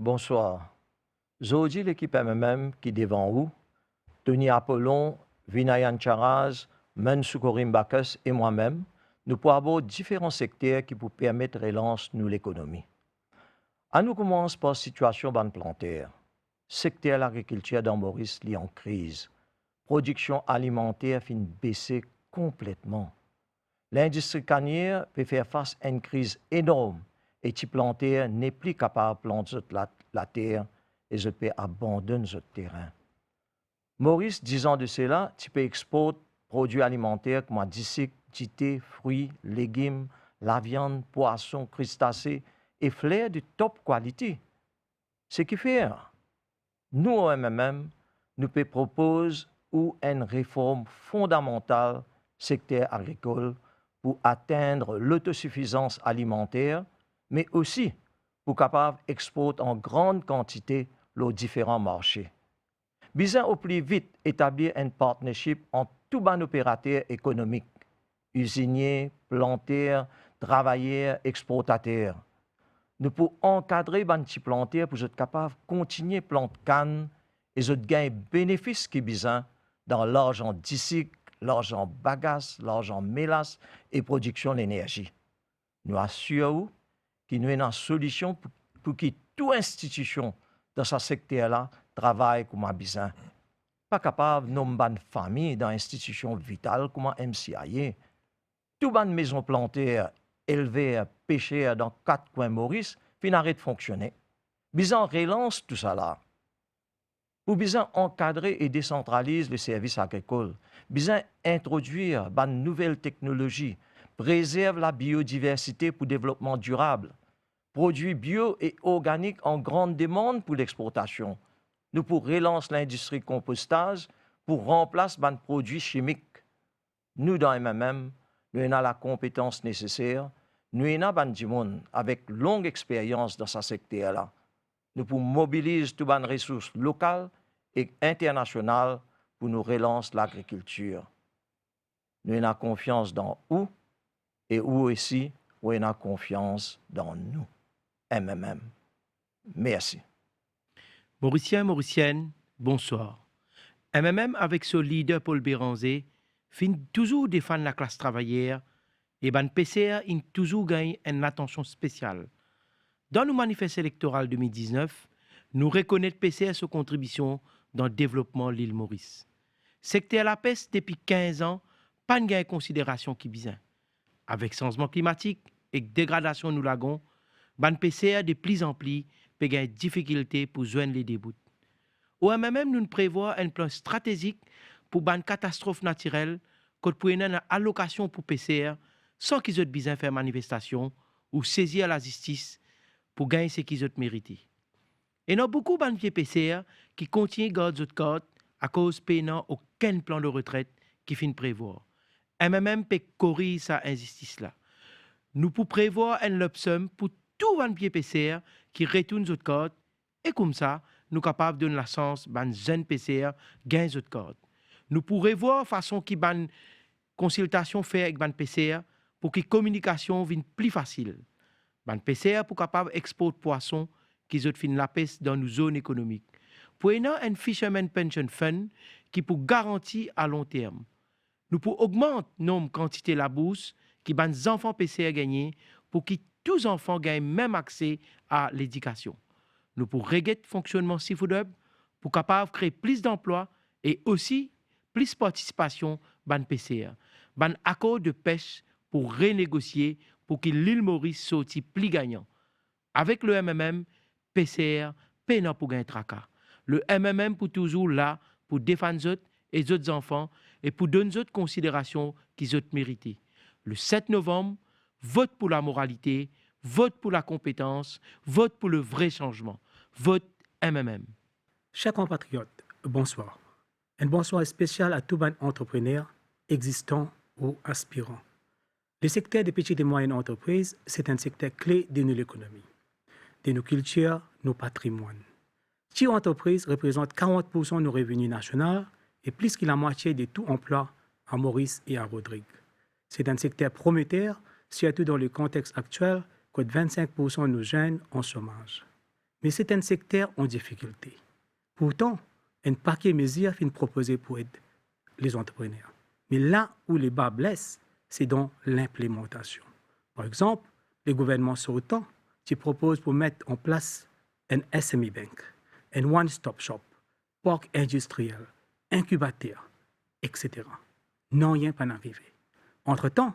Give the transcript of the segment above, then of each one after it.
Bonsoir. Aujourd'hui, l'équipe MMM qui est devant vous, Tony Apollon, Vinayan Charaz, Mensoukorim Bakas et moi-même, nous pourrons aborder différents secteurs qui vous permettent de relancer nous l'économie. À nous commence par la situation ban plantaire. Secteur de l'agriculture dans Maurice est en crise. Production alimentaire fin baisser complètement. L'industrie cannière peut faire face à une crise énorme et les plantaires n'est plus capable de planter la terre et je peux abandonner ce terrain. Maurice, 10 ans de cela, tu peux exporter produits alimentaires comme disques, thé, fruits, légumes, la viande, poissons, crustacés et fleurs de top qualité. Ce qui fait, nous, au MMM, nous pouvons proposer une réforme fondamentale secteur agricole pour atteindre l'autosuffisance alimentaire, mais aussi pour capable d'exporter en grande quantité aux différents marchés. Besoin au plus vite établir un partnership entre tous les opérateurs économiques, usiniers, planteurs, travailleurs, exportateurs. Nous pouvons encadrer les petits planteurs pour être capables de continuer à planter canne et de gagner bénéfices qui besoin dans l'argent d'ici, l'argent bagasse, l'argent mélasse et production d'énergie. Nous assurons qu'il y a une solution pour que toute institution dans ce secteur-là travaille comme un besoin. Pas capable de nommer une famille dans une institution vitale comme un MCIA. Toutes les maisons plantées, élevées, pêchées dans 4 coins Maurice, puis arrêtent de fonctionner. Besoin relance tout ça là. Pour besoin encadrer et décentraliser les services agricoles, besoin introduire de nouvelles technologies, préserve la biodiversité pour le développement durable, produits bio et organiques en grande demande pour l'exportation. Nous pour relancer l'industrie compostage pour remplacer les produits chimiques. Nous, dans MMM, nous avons la compétence nécessaire. Nous avons des gens avec longue expérience dans ce secteur-là. Nous pouvons mobiliser toutes les ressources locales et internationales pour nous relancer l'agriculture. Nous avons confiance dans vous et vous aussi, vous avez confiance dans nous. MMM. Merci. Mauricien, Mauricienne, bonsoir. MMM avec son leader Paul Béranger fin toujours défendre la classe travaillère et ban PCR in toujours gagne une attention spéciale. Dans nos manifestes électoraux 2019, nous reconnaissons PCR sa contribution dans le développement de l'île Maurice. Secteur la peste depuis 15 ans, pas de considération qui besoin. Avec changement climatique et dégradation nous lagons, ban PCR de plus en plus peut gagner difficulté pour joindre les débouts. Au MMM, nous prévoyons un plan stratégique pour ban catastrophe naturelle, qu'on peut une allocation pour PCR sans qu'ils aient besoin de faire manifestation ou saisir la justice pour gagner ce qu'ils ont mérité. Et nous avons beaucoup de pieds PCR qui continuent de garder notre code à cause de aucun plan de retraite qui finit prévoir. MMM peut corriger cette injustice-là. Nous pouvons prévoir un lump sum pour tout les pieds PCR qui retourne notre code et comme ça, nous sommes capables de donner la chance à un jeune PCR gagner notre code. Nous pourrons voir la façon qui ban consultation fait avec ban PCR pour que la communication vienne plus facile. Ban PCR pour capable exporter poissons qui ont fin la peste dans nos zones économiques. Pour un Fisherman Pension Fund qui pour garantir à long terme. Nous pour augmenter le nombre de quantité la bourse qui ban enfants PCR gagner pour que tous les enfants gagnent même accès à l'éducation. Nous pour régler le fonctionnement Seafood Hub pour capable créer plus d'emplois et aussi plus de participation ban PCR. Ban accord de pêche pour renégocier pour que l'île Maurice sorte plus gagnant. Avec le MMM, PCR, peine pour gagner tracas. Le MMM pour toujours là pour défendre eux et les autres enfants et pour donner autres considérations qu'ils ont méritées. Le 7 novembre, vote pour la moralité, vote pour la compétence, vote pour le vrai changement. Vote MMM. Chers compatriotes, bonsoir. Un bonsoir spécial à tous les entrepreneurs existants ou aspirants. Le secteur des petites et moyennes entreprises, c'est un secteur clé de notre économie, de nos cultures, nos patrimoines. Ces entreprises représentent 40% de nos revenus nationaux et plus que la moitié de tout emploi à Maurice et à Rodrigue. C'est un secteur prometteur, surtout dans le contexte actuel, que 25% de nos jeunes ont chômage. mais certains secteurs ont difficulté. Pourtant, un paquet de mesures sont proposées pour aider les entrepreneurs. Mais là où les bas blessent, c'est dans l'implémentation. Par exemple, le gouvernement sortant qui propose pour mettre en place un SME Bank, un one-stop shop, parc industriel, incubateur, etc. Non, rien pas arrivé. Entre-temps,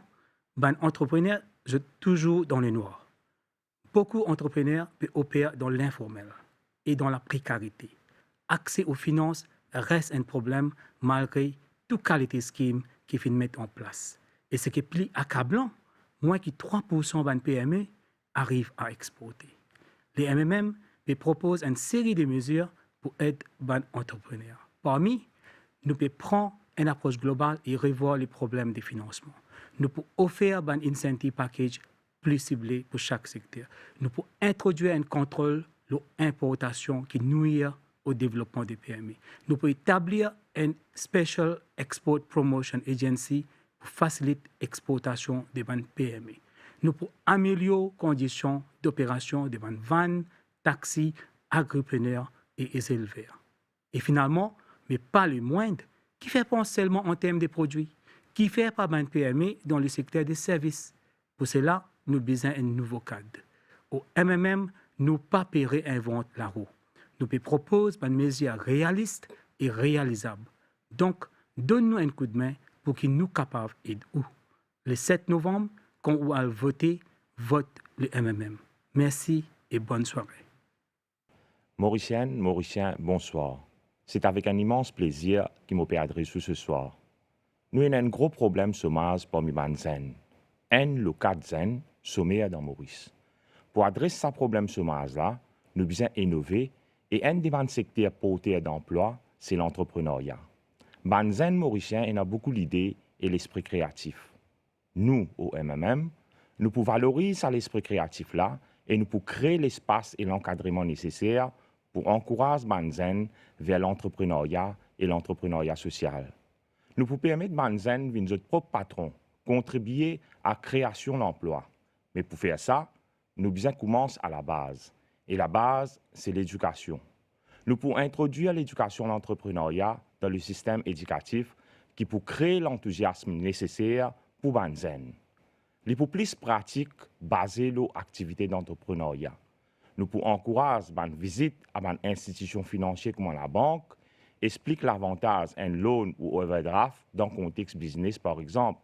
les entrepreneurs sont toujours dans le noir. Beaucoup d'entrepreneurs opèrent dans l'informel et dans la précarité. Accès aux finances reste un problème malgré toute qualité de scheme qui finit mettre en place. Et ce qui est plus accablant, moins que 3% de PME arrivent à exporter. Les MMM proposent une série de mesures pour aider les entrepreneurs. Parmi, nous pouvons prendre une approche globale et revoir les problèmes de financement. Nous pouvons offrir un incentive package plus ciblé pour chaque secteur. Nous pouvons introduire un contrôle de l'importation qui nuit au développement des PME. Nous pouvons établir une Special Export Promotion Agency pour faciliter l'exportation des PME. Nous pouvons améliorer les conditions d'opération des vannes, taxis, agripreneurs et éleveurs. Et finalement, mais pas le moindre, qui fait pas seulement en termes de produits, qui fait pas de PME dans le secteur des services. Pour cela, nous avons besoin d'un nouveau cadre. Au MMM, nous pas réinventer la roue. Nous proposons une mesure réaliste et réalisable. Donc, donne-nous un coup de main pour que nous soyons capables d'aider. Le 7 novembre, quand on va voter, vote le MMM. Merci et bonne soirée. Mauriciennes, Mauriciens, bonsoir. C'est avec un immense plaisir que je peux adresser ce soir. Nous avons un gros problème chômage parmi les jeunes. Le cas de jeunes sommaires dans Maurice. Pour adresser ce problème chômage-là, nous devons innover et un des secteurs porteurs d'emploi, c'est l'entrepreneuriat. Les jeunes Mauriciens ont beaucoup d'idées et l'esprit créatif. Nous, au MMM, nous pouvons valoriser l'esprit créatif-là et nous pouvons créer l'espace et l'encadrement nécessaires pour encourager les jeunes vers l'entrepreneuriat et l'entrepreneuriat social. Nous pouvons permettre aux jeunes de notre propre patron, contribuer à la création d'emplois. Mais pour faire ça, nous devons commencer à la base. Et la base, c'est l'éducation. Nous pouvons introduire l'éducation de l'entrepreneuriat dans le système éducatif qui peut créer l'enthousiasme nécessaire pour les jeunes. Les plus pratiques basées sur l'activité d'entrepreneuriat. Nous pouvons encourager une visite à une institution financière comme la banque, expliquer l'avantage d'un loan ou overdraft dans le contexte business, par exemple.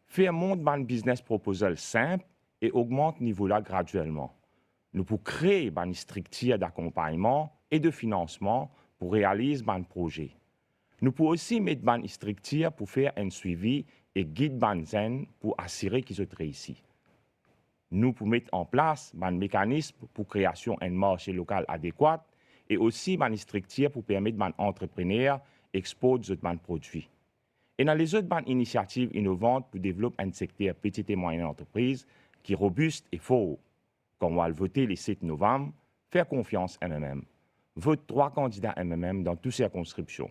Faire monter un business proposal simple et augmenter ce niveau-là graduellement. Nous pouvons créer une structure d'accompagnement et de financement pour réaliser un projet. Nous pouvons aussi mettre une structure pour faire un suivi et guider les jeunes pour assurer qu'ils ont réussi. Nous pouvons mettre en place un mécanisme pour création d'un marché local adéquat et aussi une structure pour permettre aux entrepreneurs d'exporter leurs produits. Et dans les autres initiatives innovantes pour développer un secteur petites et moyennes entreprises qui est robuste et fort, comme on va le voter le 7 novembre, faire confiance à MMM. Vote 3 candidats MMM dans toutes circonscriptions.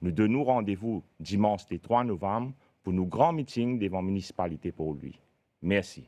Nous donnons rendez-vous dimanche le 3 novembre pour nos grands meetings devant la municipalité pour lui. Merci.